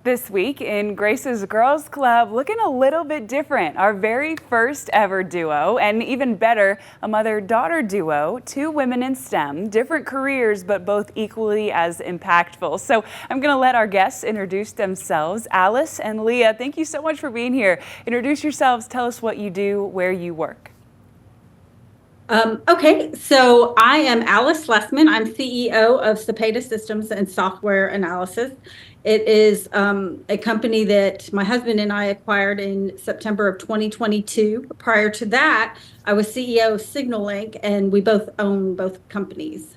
This week in Grace's Girls Club, looking a little bit different. Our very first ever duo, and even better, a mother-daughter duo, two women in STEM, different careers, but both equally as impactful. So I'm going to let our guests introduce themselves. Alice and Leah, thank you so much for being here. Introduce yourselves, tell us what you do, where you work. Okay, so I am Alice Lessmann. I'm CEO of Cepada Systems and Software Analysis. It is a company that my husband and I acquired in September of 2022. Prior to that, I was CEO of SignalLink, and we both own both companies.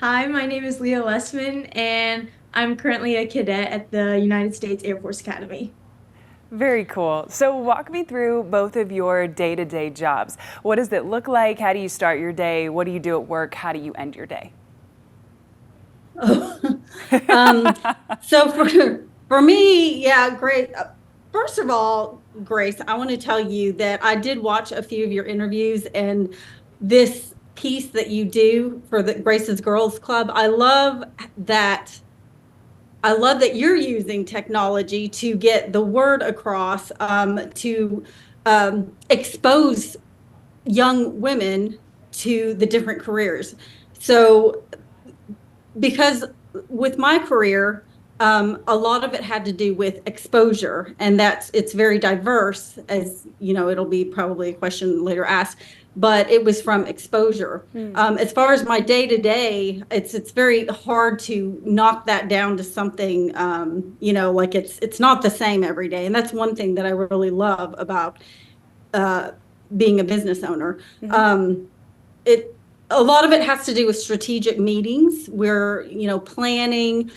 Hi, my name is Leah Lessmann, and I'm currently a cadet at the United States Air Force Academy. Very cool. So walk me through both of your day-to-day jobs. What does it look like? How do you start your day? What do you do at work? How do you end your day? So for me, yeah, great. First of all, Grace, I want to tell you that I did watch a few of your interviews, and this piece that you do for the Grace's Girls Club, I love that. I love that you're using technology to get the word across, to expose young women to the different careers. So, because with my career, a lot of it had to do with exposure, and it's very diverse, as you know, it'll be probably a question later asked, but it was from exposure. As far as my day-to-day, it's very hard to knock that down to something, like it's not the same every day. And that's one thing that I really love about being a business owner. A lot of it has to do with strategic meetings. We're, planning,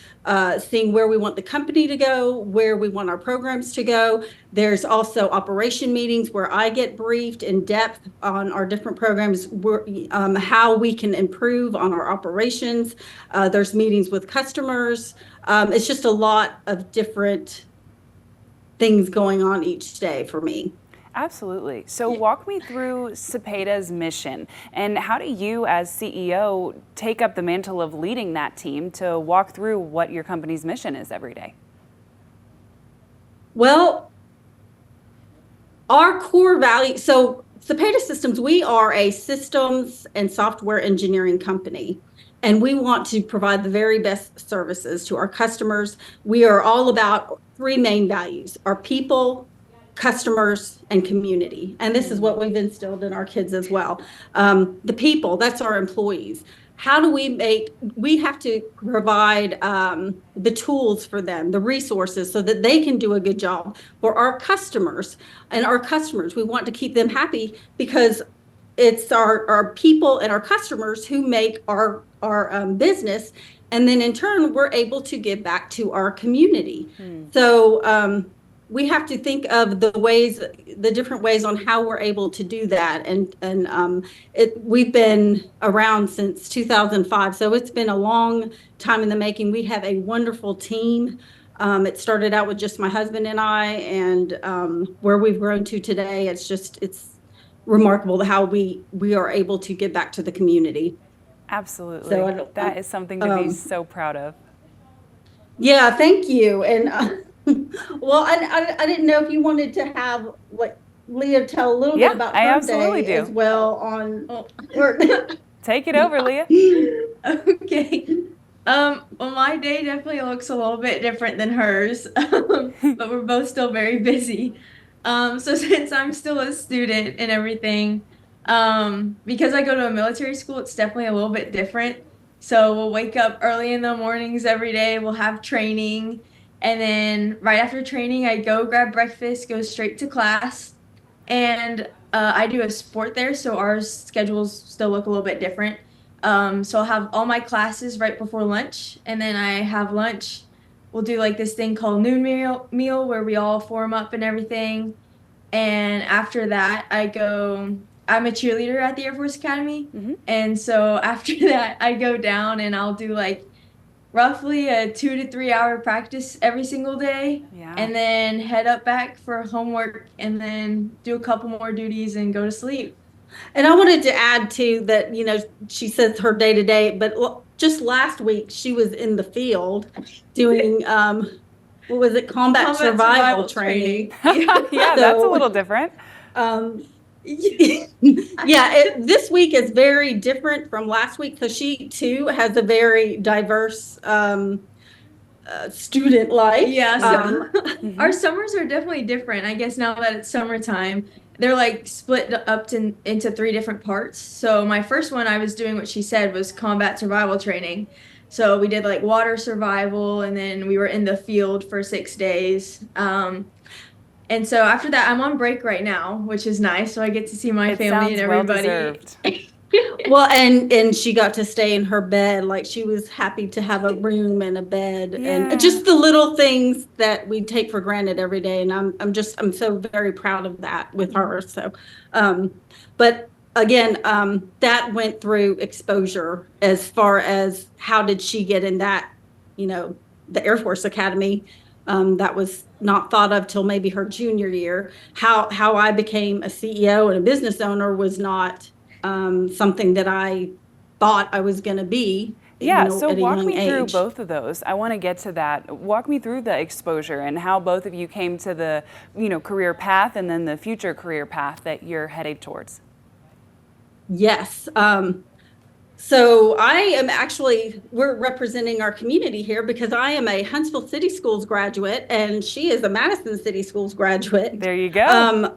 seeing where we want the company to go, where we want our programs to go. There's also operation meetings where I get briefed in depth on our different programs, how we can improve on our operations. There's meetings with customers. It's just a lot of different things going on each day for me. Absolutely. So walk me through Cepada's mission, and how do you as CEO take up the mantle of leading that team to walk through what your company's mission is every day? Well, our core value, so Cepada Systems, we are a systems and software engineering company, and we want to provide the very best services to our customers. We are all about three main values: our people, customers, and community. And this is what we've instilled in our kids as well. The people, that's our employees. How do we have to provide the tools for them, the resources, so that they can do a good job for our customers. And our customers, we want to keep them happy, because it's our people and our customers who make our business. And then in turn, we're able to give back to our community. So we have to think of the different ways on how we're able to do that. And we've been around since 2005, so it's been a long time in the making. We have a wonderful team. It started out with just my husband and I, and where we've grown to today, it's remarkable how we are able to give back to the community. Absolutely. So that is something to be so proud of. Yeah, thank you. And well, I didn't know if you wanted to have Leah tell a little bit about her day as well on work. Take it over, Leah. Okay. Well, my day definitely looks a little bit different than hers, but we're both still very busy. So since I'm still a student and everything, because I go to a military school, it's definitely a little bit different. So we'll wake up early in the mornings every day. We'll have training. And then right after training, I go grab breakfast, go straight to class. And I do a sport there, so our schedules still look a little bit different. So I'll have all my classes right before lunch, and then I have lunch. We'll do like this thing called noon meal where we all form up and everything. And after that, I'm a cheerleader at the Air Force Academy. And so after that, I go down and I'll do like roughly a 2 to 3 hour practice every single day, and then head up back for homework, and then do a couple more duties and go to sleep. And I wanted to add too that, she says her day to day, but just last week she was in the field doing what was it? Combat survival training. Yeah, that's a So, little different. um, yeah, this week is very different from last week because she too has a very diverse student life. Yeah, so Mm-hmm. our summers are definitely different. I guess now that it's summertime, they're like split up into three different parts. So my first one I was doing what she said was combat survival training. So we did like water survival and then we were in the field for 6 days. And so after that, I'm on break right now, which is nice. So I get to see my It family sounds and well everybody. deserved. Well, and she got to stay in her bed. Like she was happy to have a room and a bed Yeah. and just the little things that we take for granted every day. And I'm so very proud of that with her. So, but again, that went through exposure as far as how did she get in that, the Air Force Academy. That was not thought of till maybe her junior year. How I became a CEO and a business owner was not something that I thought I was going to be, Yeah, so at a walk young me through age. both of those. I want to get to that. Walk me through the exposure and how both of you came to the, career path and then the future career path that you're headed towards. Yes. So I am we're representing our community here because I am a Huntsville City Schools graduate and she is a Madison City Schools graduate. There you go.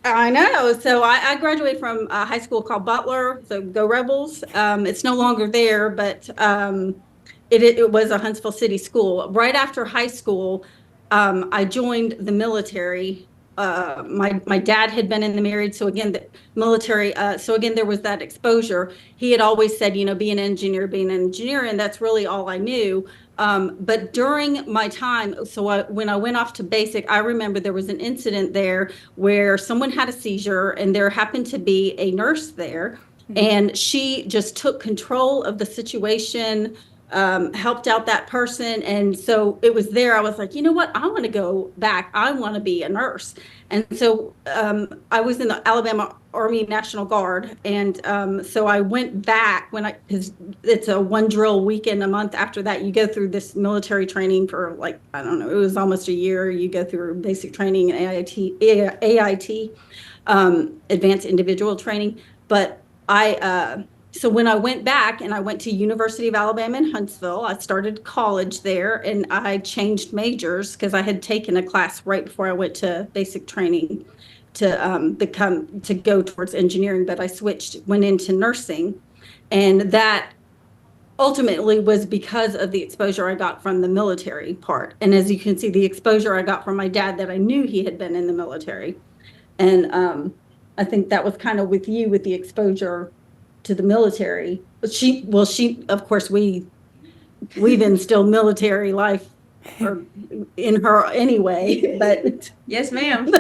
I know. So I graduated from a high school called Butler, so Go Rebels. It's no longer there, but it was a Huntsville City school. Right after high school, I joined the military. My dad had been in the married, so again, the military. So again, there was that exposure. He had always said, be an engineer, and that's really all I knew. But during my time, when I went off to basic, I remember there was an incident there where someone had a seizure and there happened to be a nurse there and she just took control of the situation, helped out that person. And so it was there. I was like, you know what? I want to go back. I want to be a nurse. And so I was in the Alabama Army National Guard. And so I went back because it's a one drill weekend a month. After that, you go through this military training for I don't know, it was almost a year. You go through basic training and AIT, advanced individual training. But so when I went back and I went to University of Alabama in Huntsville, I started college there and I changed majors because I had taken a class right before I went to basic training to go towards engineering, but I went into nursing, and that ultimately was because of the exposure I got from the military part. And as you can see, the exposure I got from my dad that I knew he had been in the military. And I think that was kind of with the exposure to the military. But she, of course, we've instilled military life in her anyway, but Yes, ma'am.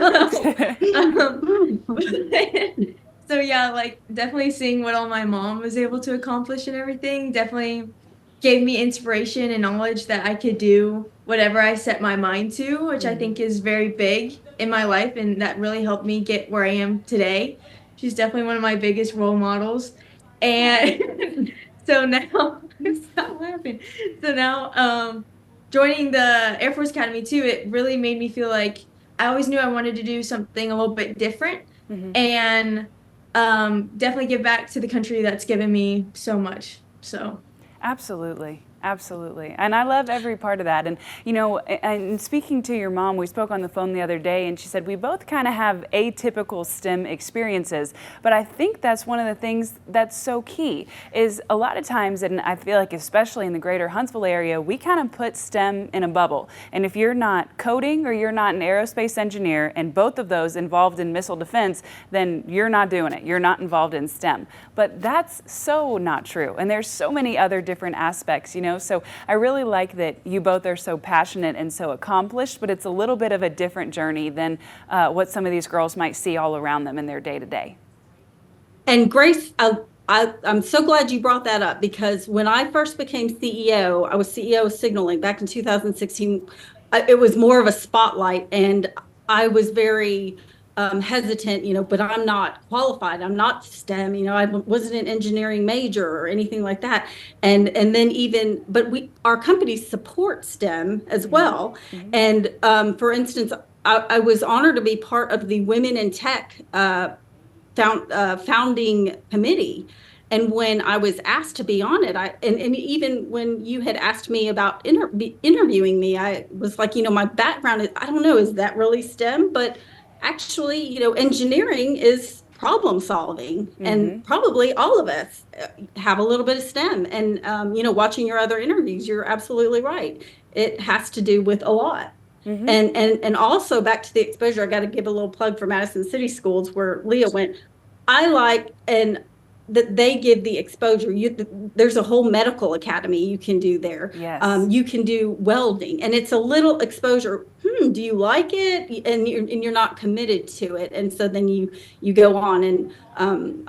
So yeah, like definitely seeing what all my mom was able to accomplish and everything definitely gave me inspiration and knowledge that I could do whatever I set my mind to, which I think is very big in my life, and that really helped me get where I am today. She's definitely one of my biggest role models. And so now stop laughing. So now joining the Air Force Academy too, it really made me feel like I always knew I wanted to do something a little bit different and definitely give back to the country that's given me so much. So Absolutely. Absolutely. And I love every part of that. And, and speaking to your mom, we spoke on the phone the other day and she said, we both kind of have atypical STEM experiences. But I think that's one of the things that's so key is a lot of times, and I feel like especially in the greater Huntsville area, we kind of put STEM in a bubble. And if you're not coding or you're not an aerospace engineer and both of those involved in missile defense, then you're not doing it. You're not involved in STEM. But that's so not true. And there's so many other different aspects, So I really like that you both are so passionate and so accomplished, but it's a little bit of a different journey than what some of these girls might see all around them in their day-to-day. And Grace, I'm so glad you brought that up because when I first became CEO, I was CEO of Signaling back in 2016. It was more of a spotlight, and I was very hesitant, but I'm not qualified. I'm not STEM. I wasn't an engineering major or anything like that. And then but our companies support STEM as well. Mm-hmm. And for instance, I was honored to be part of the Women in Tech founding committee. And when I was asked to be on it, and even when you had asked me about interviewing me, I was like, my background is, I don't know, is that really STEM? But actually, engineering is problem solving, and probably all of us have a little bit of STEM. And watching your other interviews, you're absolutely right. It has to do with a lot. And also back to the exposure, I got to give a little plug for Madison City Schools where Leah went. I like and that they give the exposure. There's a whole medical academy you can do there. Yes. You can do welding, and it's a little exposure. Do you like it? And you're not committed to it, and so then you go on. And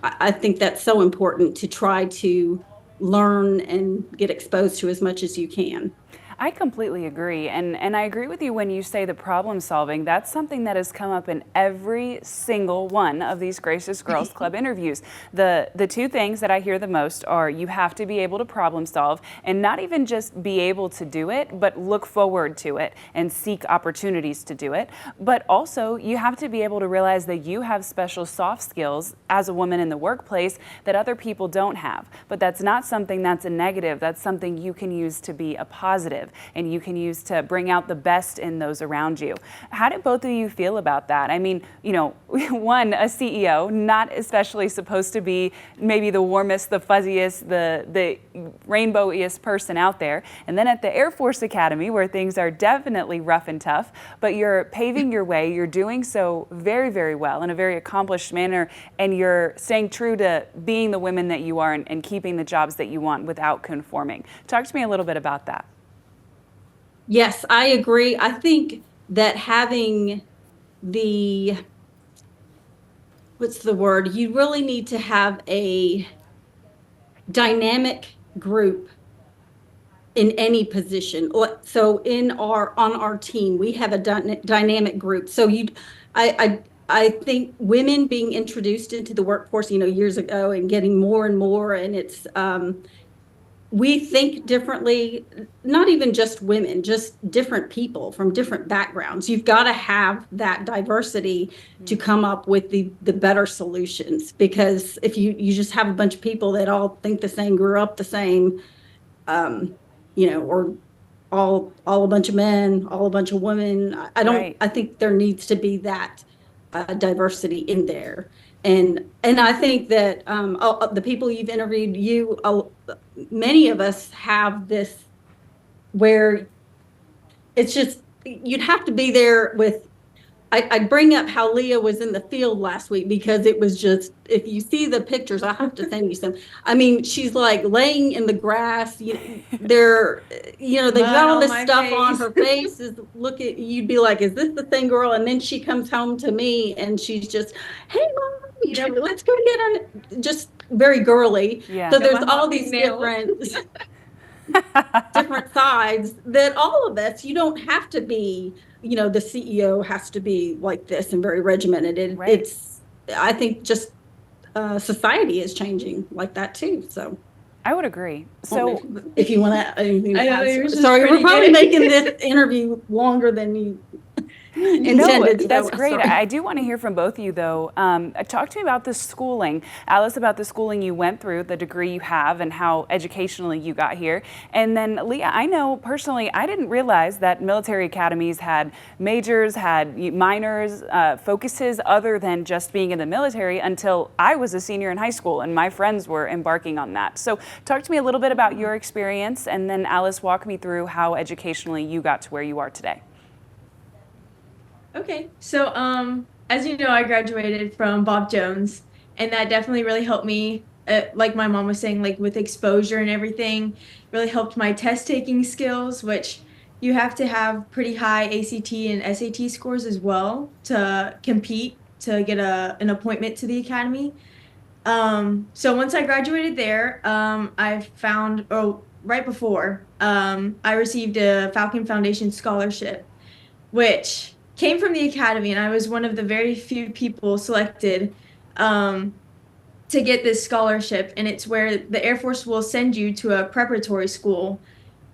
I think that's so important to try to learn and get exposed to as much as you can. I completely agree. And I agree with you when you say the problem solving. That's something that has come up in every single one of these Gracious Girls Club interviews. The two things that I hear the most are you have to be able to problem solve, and not even just be able to do it, but look forward to it and seek opportunities to do it. But also you have to be able to realize that you have special soft skills as a woman in the workplace that other people don't have. But that's not something that's a negative. That's something you can use to be a positive, and you can use to bring out the best in those around you. How did both of you feel about that? I mean, one, a CEO, not especially supposed to be maybe the warmest, the fuzziest, the rainbowiest person out there. And then at the Air Force Academy, where things are definitely rough and tough, but you're paving your way, you're doing so very, very well in a very accomplished manner, and you're staying true to being the women that you are and keeping the jobs that you want without conforming. Talk to me a little bit about that. Yes, I agree. I think that having what's the word? You really need to have a dynamic group in any position. So on our team, we have a dynamic group. So I think women being introduced into the workforce, years ago, and getting more and more, and it's we think differently, not even just women, just different people from different backgrounds. You've got to have that diversity to come up with the better solutions, because if you just have a bunch of people that all think the same, grew up the same, or all a bunch of men, all a bunch of women, Right. I think there needs to be that diversity in there. And I think that the people you've interviewed, many of us have this where it's just, you'd have to be there with, I'd bring up how Leah was in the field last week, because it was just, if you see the pictures, I have to send you some. I mean, she's like laying in the grass. They've got all this stuff on her face. You'd be like, is this the thing, girl? And then she comes home to me and she's just, hey, mom, let's go get her. Just very girly. Yeah. So there's all these different sides that all of us, you don't have to be, the CEO has to be like this and very regimented. Right. I think just society is changing like that too. So I would agree. So if you want to, anything to add. Sorry, Sorry, we're probably making this interview longer than you intended. No, that's great. I do want to hear from both of you, though. Talk to me about the schooling. Alice, about the schooling you went through, the degree you have, and how educationally you got here. And then Leah, I know personally, I didn't realize that military academies had majors, had minors, focuses other than just being in the military until I was a senior in high school and my friends were embarking on that. So talk to me a little bit about your experience, and then Alice, walk me through how educationally you got to where you are today. Okay, so as you know, I graduated from Bob Jones, and that definitely really helped me. Like my mom was saying, like with exposure and everything, really helped my test taking skills, which you have to have pretty high ACT and SAT scores as well to compete to get an appointment to the academy. So once I graduated there, I found, right before, I received a Falcon Foundation scholarship, which came from the academy, and I was one of the very few people selected to get this scholarship. And it's where the Air Force will send you to a preparatory school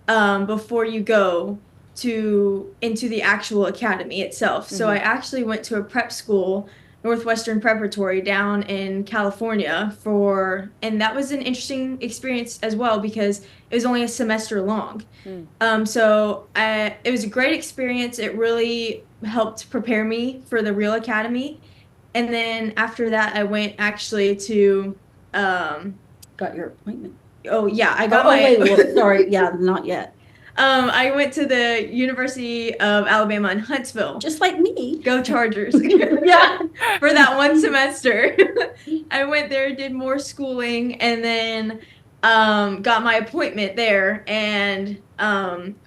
before you go into the actual academy itself. So I actually went to a prep school, Northwestern Preparatory, down in California and that was an interesting experience as well because it was only a semester long. It was a great experience. It really helped prepare me for the real academy. And then after that, I went actually to Got your appointment. oh yeah, I got wait, well, sorry, yeah, not yet. I went to the University of Alabama in Huntsville. Just like me. Go Chargers. Yeah. For that one semester. I went there, did more schooling, and then got my appointment there and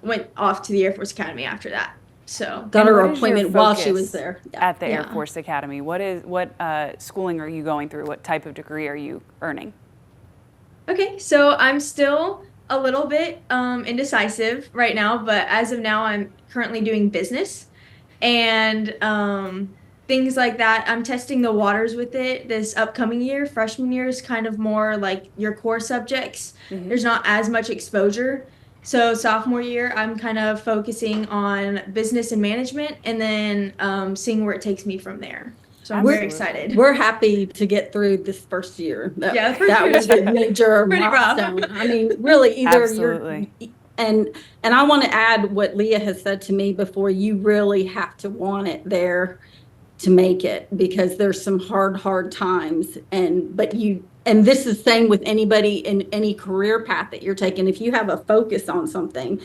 went off to the Air Force Academy after that. So Got And her what is your appointment while she focus was there. Yeah. at the Air Yeah. Force Academy? What schooling are you going through? What type of degree are you earning? okay, so I'm still a little bit indecisive right now, but as of now, I'm currently doing business and things like that. I'm testing the waters with it this upcoming year. Freshman year is kind of more like your core subjects. There's not as much exposure. So sophomore year, I'm kind of focusing on business and management and then seeing where it takes me from there. So I'm very Absolutely. excited. We're happy to get through this first year. Yeah, the first That year was a major pretty rough. milestone. I mean, really, either Absolutely. you're and I want to add what Leah has said to me before. You really have to want it there to make it because there's some hard times, and this is the same with anybody in any career path that you're taking. If you have a focus on something,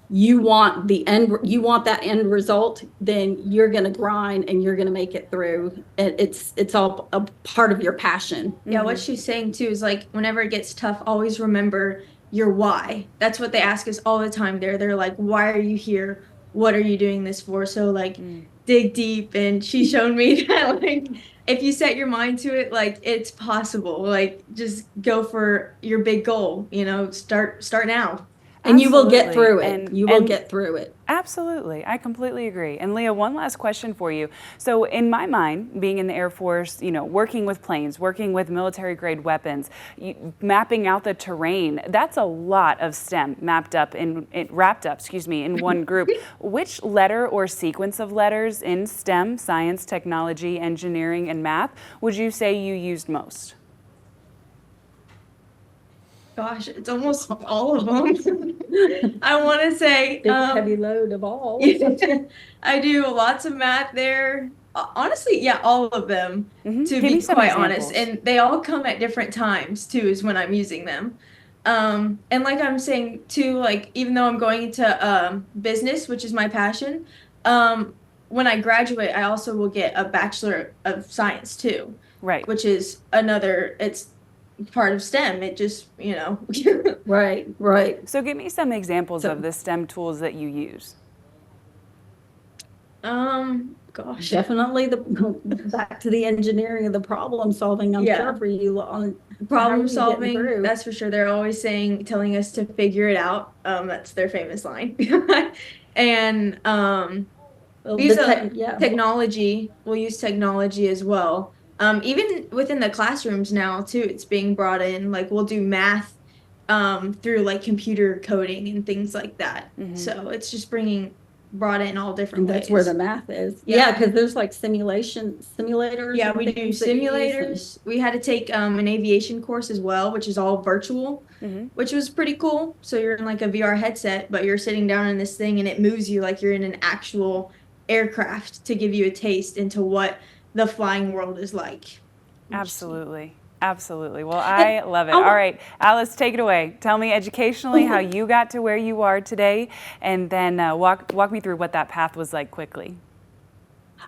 you want that end result, then you're going to grind and you're going to make it through. It's all a part of your passion. Yeah, what she's saying too is like whenever it gets tough, always remember your why. That's what they ask us all the time. They're like, why are you here? What are you doing this for? So like dig deep, and she showed me that like if you set your mind to it, like it's possible. Like just go for your big goal, start now. And you will get Absolutely. through it. And- You will and- get through it. Absolutely. I completely agree. And Leah, one last question for you. So in my mind, being in the Air Force, working with planes, working with military grade weapons, mapping out the terrain, that's a lot of STEM wrapped up, in one group. Which letter or sequence of letters in STEM, science, technology, engineering, and math, would you say you used most? Gosh, it's almost all of them. I want to say Big heavy load of all. I do lots of math there. Honestly, yeah, all of them, to Give be me some quite honest. examples. And they all come at different times too, is when I'm using them. And like I'm saying too, like even though I'm going into business, which is my passion, when I graduate, I also will get a Bachelor of Science too, Right. which is it's part of STEM. It just, Right. So give me some examples of the STEM tools that you use. Gosh. Definitely back to the engineering of the problem solving. I'm Yeah. sure for you on how are Problem you getting solving, through? that's for sure. They're always telling us to figure it out. That's their famous line. And Well, use yeah. technology. We'll use technology as well. Even within the classrooms now too, it's being brought in. Like we'll do math through like computer coding and things like that. So it's just brought in all different And that's ways. where the math is. Yeah. Yeah, because there's like simulators. Yeah, and we do things that you use, simulators. We had to take an aviation course as well, which is all virtual, which was pretty cool. So you're in like a VR headset, but you're sitting down in this thing and it moves you like you're in an actual aircraft to give you a taste into what the flying world is like. Absolutely. Absolutely. Well, I love it. oh- All right, Alice, take it away. Tell me educationally how you got to where you are today, and then walk me through what that path was like quickly.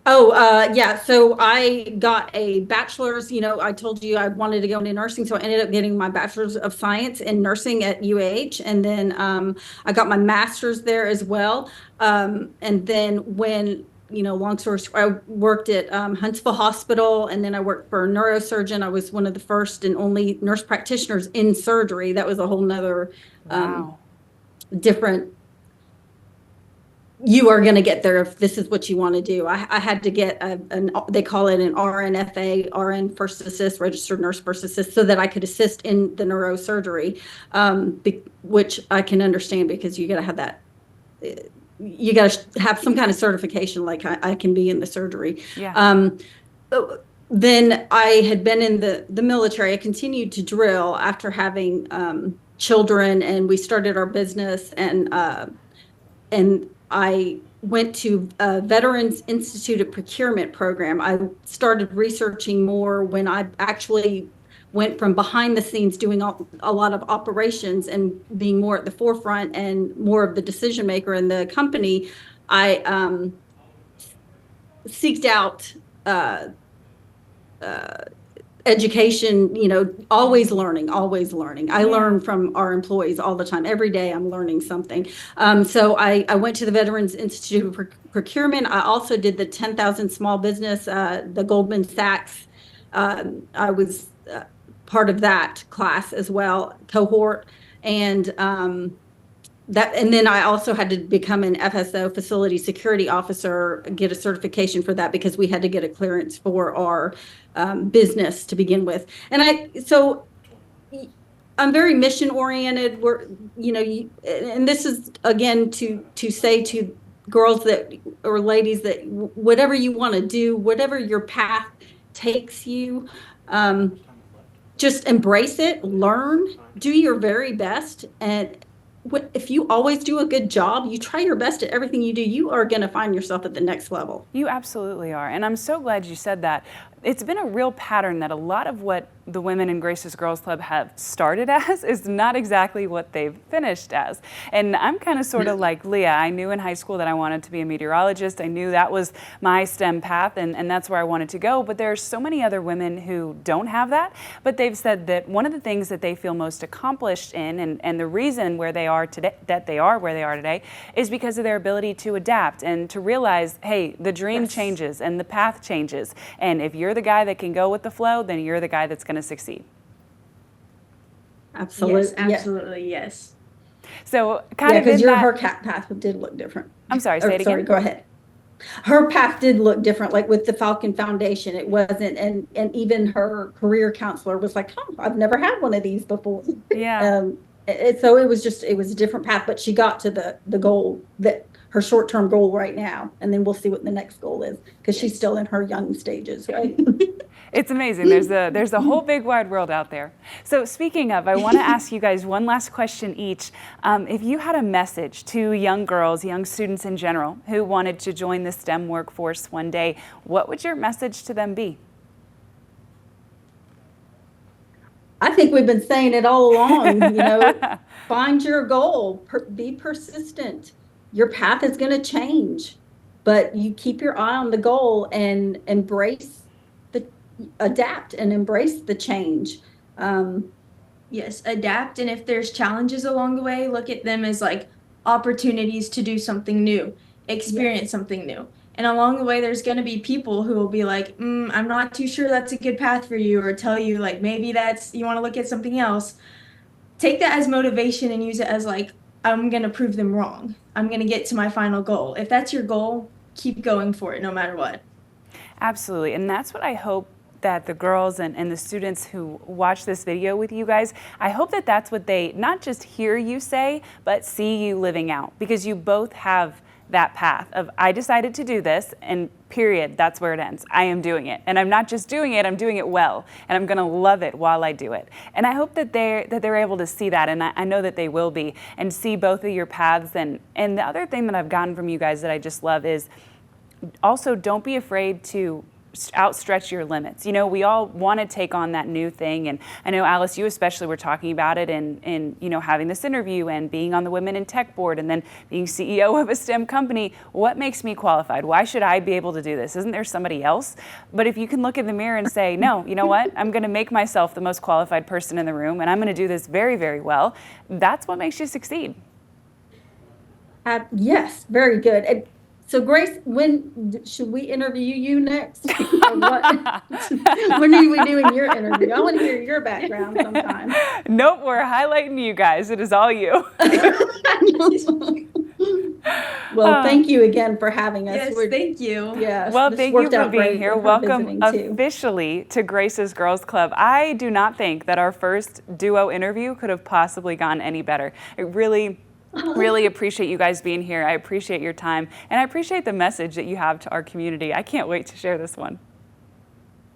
Yeah. So I got a bachelor's. I told you I wanted to go into nursing, so I ended up getting my bachelor's of science in nursing at UAH, and then I got my master's there as well. And then when long story short, I worked at Huntsville Hospital, and then I worked for a neurosurgeon. I was one of the first and only nurse practitioners in surgery. That was a whole nother Wow. different you are going to get there if this is what you want to do. I had to get they call it an RNFA, RN First Assist, Registered Nurse First Assist, so that I could assist in the neurosurgery, which I can understand because you got to have that. You got to have some kind of certification, like I can be in the surgery. Yeah. Then I had been in the military. I continued to drill after having children, and we started our business, and I went to a Veterans Institute of Procurement program. I started researching more when I actually went from behind the scenes doing a lot of operations and being more at the forefront and more of the decision maker in the company. I seeked out education, always learning, always learning. I learn from our employees all the time. Every day I'm learning something. So I went to the Veterans Institute of Procurement. I also did the 10,000 small business, the Goldman Sachs. I was part of that class as well, cohort. And and then I also had to become an FSO, facility security officer, get a certification for that because we had to get a clearance for our business to begin with. And so I'm very mission oriented. And this is again to say to girls or ladies that whatever you want to do, whatever your path takes you, just embrace it, learn, do your very best, and if you always do a good job, you try your best at everything you do, you are going to find yourself at the next level. You absolutely are. And I'm so glad you said that. It's been a real pattern that a lot of what the women in Grace's Girls Club have started as is not exactly what they've finished as. And I'm kind of sort of like Leah. I knew in high school that I wanted to be a meteorologist. I knew that was my STEM path, and that's where I wanted to go. But there are so many other women who don't have that. But they've said that one of the things that they feel most accomplished in, and the reason where they are today, that they are where they are today, is because of their ability to adapt and to realize, hey, the dream changes and the path changes. And if you're the guy that can go with the flow, then you're the guy that's going to succeed. Absolutely. Yes, absolutely, yes. So kind of because her path did look different. I'm sorry, say it again. Sorry, go ahead. Her path did look different, like with the Falcon Foundation. It wasn't, and even her career counselor was like, "Oh, I've never had one of these before." Yeah. So it was a different path, but she got to the goal, that her short-term goal right now, and then we'll see what the next goal is, because she's still in her young stages, right? It's amazing. There's a whole big wide world out there. So speaking of, I want to ask you guys one last question each. If you had a message to young girls, young students in general, who wanted to join the STEM workforce one day, what would your message to them be? I think we've been saying it all along, find your goal, be persistent. Your path is going to change, but you keep your eye on the goal and adapt and embrace the change. Yes, adapt. And if there's challenges along the way, look at them as like opportunities to do something new, experience something new. And along the way, there's going to be people who will be like, I'm not too sure that's a good path for you, or tell you like, maybe you want to look at something else. Take that as motivation and use it as like, I'm going to prove them wrong. I'm going to get to my final goal. If that's your goal, keep going for it no matter what. Absolutely. And that's what I hope that the girls and the students who watch this video with you guys, I hope that that's what they not just hear you say, but see you living out, because you both have that path of, I decided to do this, and period, that's where it ends. I am doing it, and I'm not just doing it, I'm doing it well, and I'm gonna love it while I do it. And I hope that they're able to see that, and I know that they will be, and see both of your paths. And the other thing that I've gotten from you guys that I just love is also, don't be afraid to outstretch your limits. We all want to take on that new thing, and I know, Alice, you especially were talking about it in having this interview and being on the Women in Tech board and then being CEO of a STEM company. What makes me qualified? Why should I be able to do this? Isn't there somebody else? But if you can look in the mirror and say, no, you know what? I'm going to make myself the most qualified person in the room, and I'm going to do this very, very well. That's what makes you succeed. Yes, very good. So Grace, when should we interview you next? When are we doing your interview? I want to hear your background sometime. Nope, we're highlighting you guys. It is all you. Well, thank you again for having us. Yes, thank you. Yes, Well, this thank worked you for out being great here. with her Welcome visiting, too. officially to Grace's Girls Club. I do not think that our first duo interview could have possibly gone any better. I really appreciate you guys being here. I appreciate your time, and I appreciate the message that you have to our community. I can't wait to share this one.